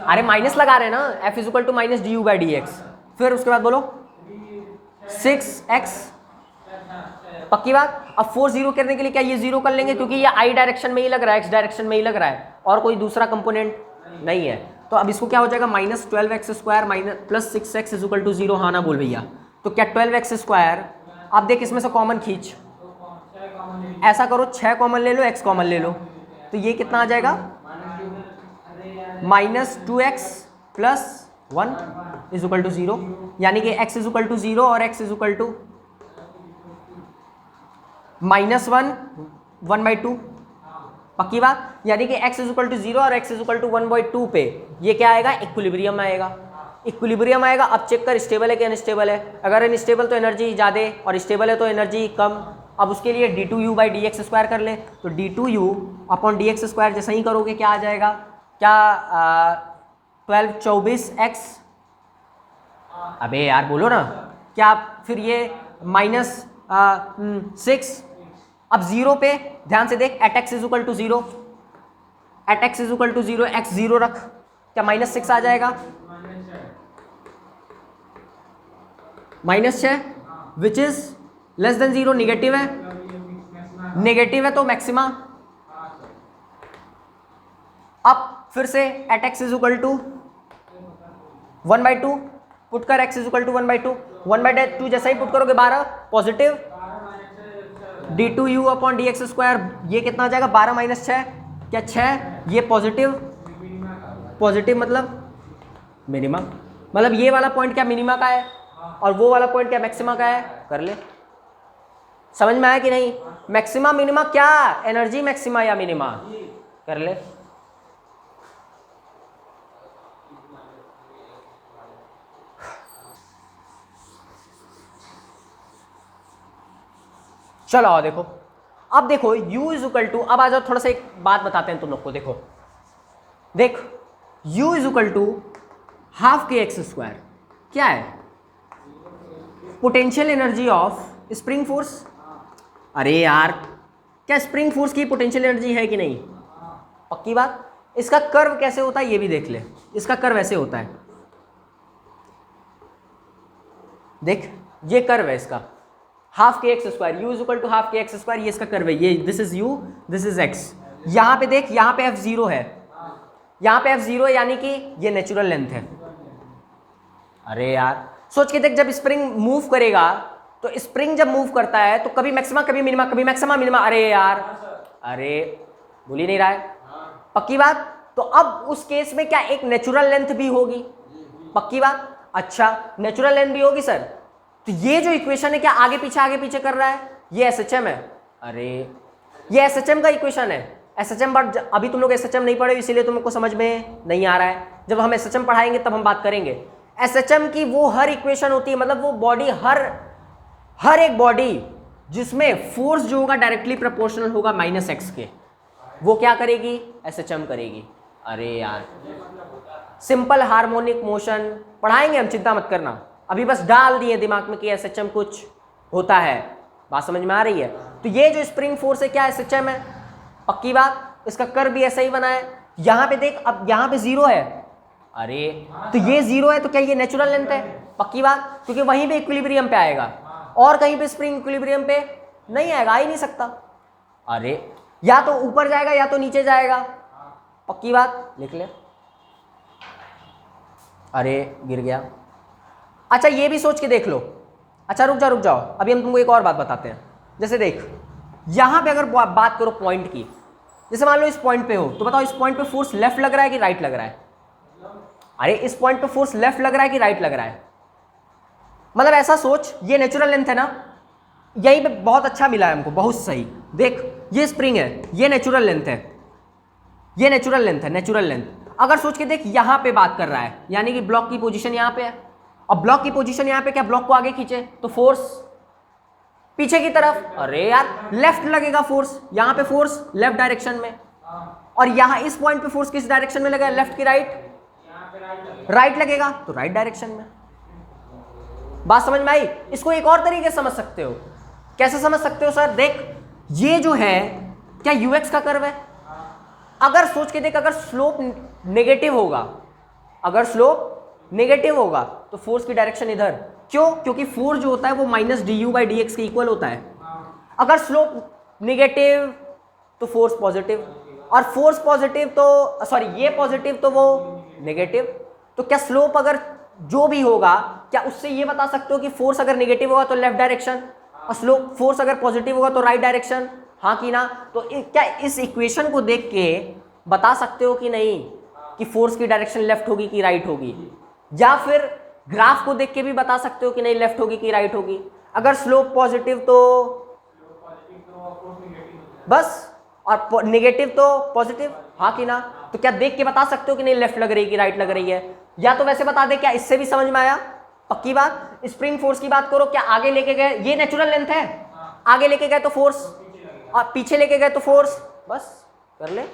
अरे माइनस लगा रहे हैं ना, f is equal to minus D you by d x, फिर उसके बाद बोलो 6x, पक्की बात। अब फोर्स जीरो करने के लिए क्या ये जीरो कर लेंगे, क्योंकि ये आई डायरेक्शन में ही लग रहा है, एक्स डायरेक्शन में ही लग रहा है, और कोई दूसरा कंपोनेंट नहीं है। तो अब इसको क्या हो जाएगा, minus 12x square minus plus 6x is equal to 0, हाँ ना बोल भैया। तो क्या 12x स्क्वायर, आप देख इसमें से कॉमन खींच, ऐसा करो 6 कॉमन ले लो, x कॉमन ले लो, तो ये कितना आ जाएगा, minus 2x plus 1 is equal to 0, यानी कि x इज इक्वल टू 0 और x is equal to minus 1/2, पक्की बात। यानी कि x इज इक्वल टू 0 और x इज इक्वल टू 1/2 पे ये क्या आएगा, इक्विलिब्रियम आएगा, इक्विलिब्रियम आएगा। अब चेक कर स्टेबल है कि अनस्टेबल है, अगर अनस्टेबल तो एनर्जी ज़्यादा और स्टेबल है तो एनर्जी कम। अब उसके लिए d2u by d x square कर ले, तो d2u upon d x square जैसा ही करोगे क्या आ जाएगा, क्या 12 24x, अबे यार बोलो ना, क्या फिर ये माइनस 6। अब 0 पे ध्यान से देख, at x is equal to 0, at x is equal to 0, x 0 रख, क्या माइनस 6 आ जाएगा, minus 6 which is less than 0, negative है, नेगेटिव है तो मैक्सिमा। अब फिर से at x is equal to 1/2 put कर, एक्स इज इक्वल टू 1/2, 1/2 जैसा ही पुट करोगे 12 positive, d2u upon d x square, ये कितना आ जाएगा 12 माइनस 6, क्या 6, ये पॉजिटिव, पॉजिटिव मतलब मिनिमा, मतलब ये वाला पॉइंट क्या मिनिमा का है और वो वाला पॉइंट क्या मैक्सिमा का है, कर ले। समझ में आया कि नहीं, मैक्सिमा मिनिमा क्या, एनर्जी मैक्सिमा या मिनिमा, कर ले। चलो आओ देखो, अब देखो u इज इक्वल टू, अब आ जाओ थोड़ा सा एक बात बताते हैं तुम लोग को। देखो देख u is equal to half k x square क्या है, potential energy of spring force. अरे यार क्या स्प्रिंग फोर्स की पोटेंशियल एनर्जी है कि नहीं, पक्की बात। इसका कर्व कैसे होता है ये भी देख ले, इसका कर्व ऐसे होता है, देख ये कर्व है इसका, half k x square, u is equal to half k x square, ये इसका कर्व है, ये this is u this is x. यहाँ पे देख, यहाँ पे f0 है, यहाँ पे F0 है यानी कि ये नेचुरल लेंथ है। अरे यार सोच के देख, जब स्प्रिंग मूव करेगा तो स्प्रिंग जब मूव करता है तो कभी मैक्सिमा कभी मिनिमा, कभी मैक्सिमा मिनिमा। अरे यार, अरे भूल ही नहीं रहा है, पक्की बात। तो अब उस केस में क्या एक नेचुरल लेंथ भी होगी? पक्की बात। अच्छा, नेचुरल लेंथ भी होगी सर। तो ये जो इक्वेशन है क्या आगे पीछे कर रहा है? ये SHM है। अरे ये SHM का इक्वेशन है। SHM, बट अभी तुम लोग SHM नहीं पढ़े इसीलिए तुमको समझ में नहीं आ रहा है। जब हम SHM पढ़ाएंगे तब हम बात करेंगे। SHM की वो हर इक्वेशन होती है, मतलब वो बॉडी, हर एक बॉडी जिसमें फोर्स जो होगा डायरेक्टली प्रोपोर्शनल होगा -x के, वो क्या करेगी? SHM करेगी। अरे यार, सिंपल हार्मोनिक मोशन पढ़ाएंगे हम, चिंता मत करना। अभी बस डाल दिए दिमाग में कि SHM कुछ होता है। बात समझ में आ रही है? तो ये जो स्प्रिंग फोर्स है क्या SHM है? पक्की बात। इसका कर्व भी ऐसा ही बना है। यहां पे देख, अब यहां पे 0 है। अरे तो ये 0 है तो क्या ये नेचुरल लेंथ है? पक्की बात, क्योंकि वहीं पे इक्विलिब्रियम पे आएगा और कहीं पे स्प्रिंग इक्विलिब्रियम पे नहीं आएगा, आ ही नहीं सकता। अरे या तो ऊपर जाएगा या तो नीचे जाएगा। पक्की बात, लिख ले। अरे गिर गया। अच्छा ये भी सोच के देख लो। अच्छा रुक जाओ, अभी हम तुमको एक और बात बताते हैं। जैसे देख, यहां पे अगर बात करो पॉइंट की, जैसे मान लो इस पॉइंट पे हो, तो बताओ इस पॉइंट पे फोर्स लेफ्ट लग रहा है कि राइट लग रहा है? अरे इस पॉइंट पे फोर्स लेफ्ट लग रहा है कि राइट लग रहा है? मतलब ऐसा सोच, ये नेचुरल लेंथ है ना, यहीं पे बहुत अच्छा मिला है हमको, बहुत सही। देख ये स्प्रिंग है, ये नेचुरल लेंथ है, ये नेचुरल लेंथ है, नेचुरल लेंथ। अगर सोच के देख, यहां पे बात कर रहा है यानी कि ब्लॉक की पोजीशन यहां पे है, और ब्लॉक की पोजीशन यहां पे, क्या ब्लॉक को आगे खींचे तो फोर्स पीछे की तरफ। अरे यार लेफ्ट लगेगा फोर्स, यहां पे फोर्स लेफ्ट डायरेक्शन में, और यहां इस पॉइंट पे फोर्स किस डायरेक्शन में लगेगा? लेफ्ट की राइट? राइट लगेगा तो राइट डायरेक्शन में। बात समझ में आई? इसको एक और तरीके से समझ सकते हो। कैसे समझ सकते हो सर? देख ये जो है क्या यूएक्स का कर्व है? अगर सोच के देख, अगर स्लोप नेगेटिव होगा, अगर स्लोप नेगेटिव होगा तो फोर्स की डायरेक्शन इधर। क्यों? क्योंकि फोर्स जो होता है वो -du/dx के इक्वल होता है। अगर स्लोप नेगेटिव तो फोर्स पॉजिटिव, और फोर्स पॉजिटिव तो सॉरी ये पॉजिटिव तो वो नेगेटिव। तो क्या स्लोप अगर जो भी होगा, क्या उससे ये बता सकते हो कि फोर्स अगर नेगेटिव होगा तो लेफ्ट डायरेक्शन, और स्लोप फोर्स अगर पॉजिटिव होगा तो राइट डायरेक्शन? हाँ कि ना? तो क्या इस इक्वेशन को देख के बता सकते हो कि नहीं कि फोर्स की डायरेक्शन लेफ्ट होगी कि राइट होगी? या फिर ग्राफ को देख के भी बता सकते हो कि नहीं लेफ्ट होगी कि राइट होगी? अगर स्लोप पॉजिटिव तो बस, और नेगेटिव तो पॉजिटिव, हाँ कि ना? तो क्या देख के बता सकते हो कि नहीं लेफ्ट लग रही है कि राइट लग रही है? या तो वैसे बता दे, क्या इससे भी समझ में आया? पक्की बात। स्प्रिंग फोर्स की बात करो, क्या आगे लेके गए, ये नेचुरल लेंथ है, आगे लेके गए तो फोर्स, और पीछे लेके गए तो फोर्स। बस कर ले।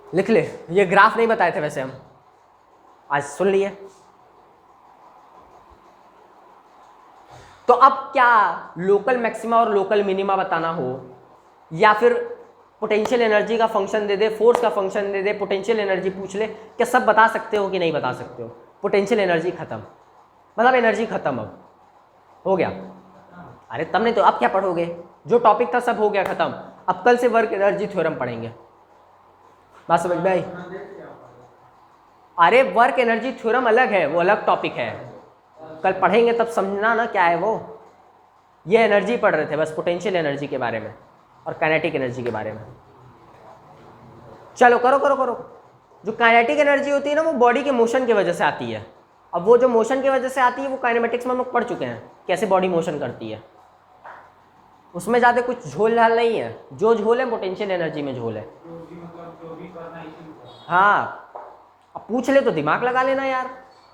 लिख ले। ये ग्राफ नहीं बताए थे वैसे हम, आज सुन लिए। तो अब क्या लोकल मैक्सिमा और लोकल मिनिमा बताना हो, या फिर पोटेंशियल एनर्जी का फंक्शन दे दे, फोर्स का फंक्शन दे दे, पोटेंशियल एनर्जी पूछ ले, क्या सब बता सकते हो कि नहीं बता सकते हो? पोटेंशियल एनर्जी खत्म, मतलब एनर्जी खत्म, अब हो गया। अरे तब नहीं तो अब क्या पढ़ोगे? जो टॉपिक था सब हो गया खत्म। अब कल से वर्क एनर्जी थ्योरम पढ़ेंगे। बात समझ में आई? अरे वर्क एनर्जी थ्योरम अलग है, वो अलग टॉपिक है, कल पढ़ेंगे तब समझना ना क्या है वो। ये एनर्जी पढ़ रहे थे बस, पोटेंशियल एनर्जी के बारे में और काइनेटिक एनर्जी के बारे में। चलो करो करो करो। जो काइनेटिक एनर्जी होती है ना, वो बॉडी के मोशन की वजह से आती है। अब वो जो मोशन की वजह से आती है वो काइनेमेटिक्स में हम लोग पढ़ चुके हैं, कैसे बॉडी मोशन करती है। उसमें ज़्यादा कुछ झोल झाल नहीं है, जो झोल है पोटेंशियल एनर्जी में झोल है। हाँ अब पूछ ले तो दिमाग लगा लेना यार,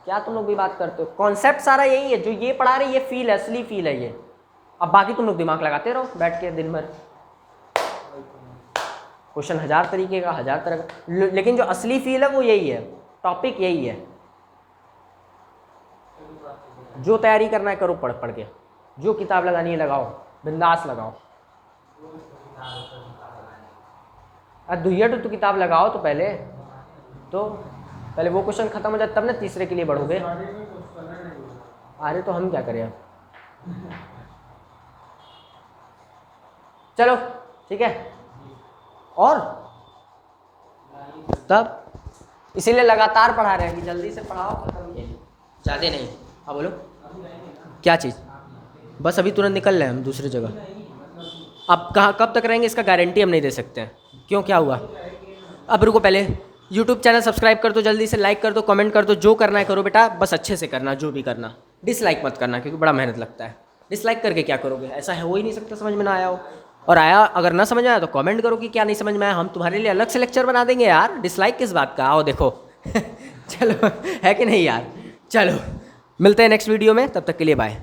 क्या तुम लोग भी बात करते हो? कॉन्सेप्ट सारा यही है, जो ये पढ़ा रहे ये फील है, असली फील है ये। अब बाकी तुम लोग दिमाग लगाते रहो बैठ के दिन भर, क्वेश्चन 1000 तरीके का, 1000 तरह का, लेकिन जो असली फील है वो यही है, टॉपिक यही है। जो तैयारी करना है करो पढ़ पढ़ के, जो किताब लगानी है लगाओ, बिंदास लगाओ। दुहिया तो किताब लगाओ तो पहले वो क्वेश्चन खत्म हो जाए तब ना तीसरे के लिए बढ़ोगे। अरे तो हम क्या करें अब? चलो ठीक है। और तब इसीलिए लगातार पढ़ा रहे हैं कि जल्दी से पढ़ाओ, खत्म कीजिए, ज़्यादा नहीं। हाँ बोलो, क्या चीज़? बस अभी तुरंत निकल रहे हैं हम दूसरी जगह। अब कहाँ कब तक रहेंगे इसका गारंटी हम नहीं दे सकते हैं। क्यों, क्या हुआ? अब रुको, पहले यूट्यूब चैनल सब्सक्राइब कर दो, जल्दी से लाइक कर दो, कमेंट कर दो, जो करना है करो बेटा, बस अच्छे से करना, जो भी करना। डिसलाइक मत करना क्योंकि बड़ा मेहनत लगता है। डिसलाइक करके क्या करोगे? ऐसा है, हो ही नहीं सकता समझ में ना आया हो। और आया, अगर ना समझ में आया तो कमेंट करो कि क्या नहीं समझ में आया, हम तुम्हारे लिए अलग से लेक्चर बना देंगे यार। डिसलाइक किस बात का, आओ देखो। चलो, है कि नहीं यार? चलो मिलते हैं नेक्स्ट वीडियो में, तब तक के लिए बाय।